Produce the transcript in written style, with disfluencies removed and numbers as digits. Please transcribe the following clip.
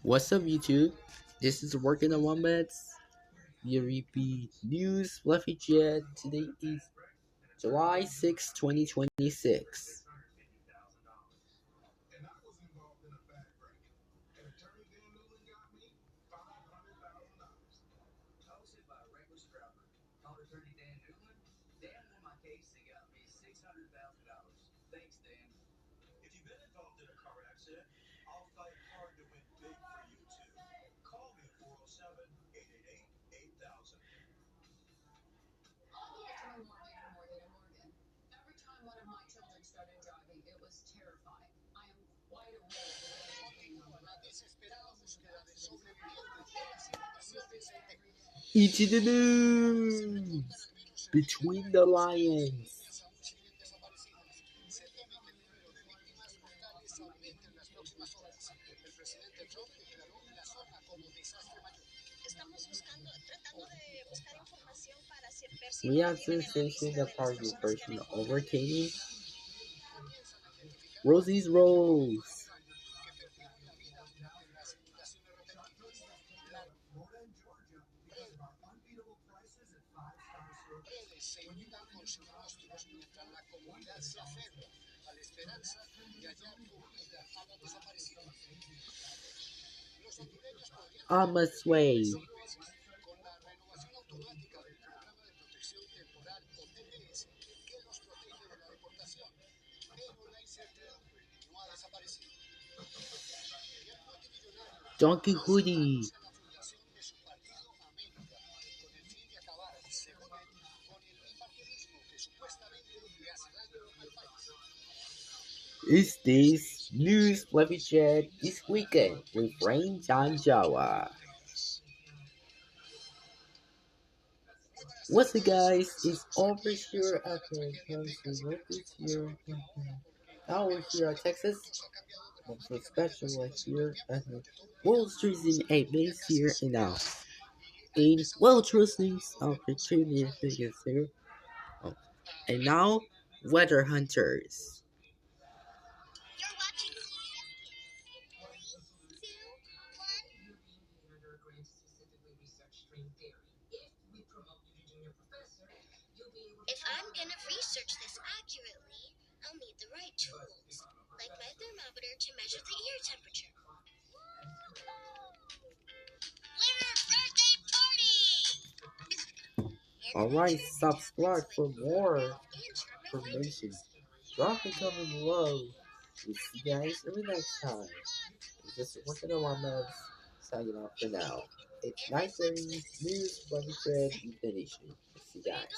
What's up, YouTube? This is Working on One Meds. VRP News, FluffyJet. Today is July 6, 2026. Into the news! Between the Lions. We have sensation that part of the version overtaking Rosie's Rose. I'ma sway. Donkey Hoodie. Is this news FluffyJet this weekend with Rain John Jawa? What's up, guys? It's over here at the here. Now we're here at Texas. Also special here at the World Street in 8 minutes here and now. In World Trustings opportunity figures here. Oh. And now, Weather Hunters. If I'm gonna research this accurately, I'll need the right tools, like my thermometer to measure the ear temperature. Winter birthday party! Alright, subscribe for more information. Drop a comment below. We'll see you guys every next time. Just working on my meds. Signing off for now. It's 9:30 news, FluffyJet, Ethan. See you guys.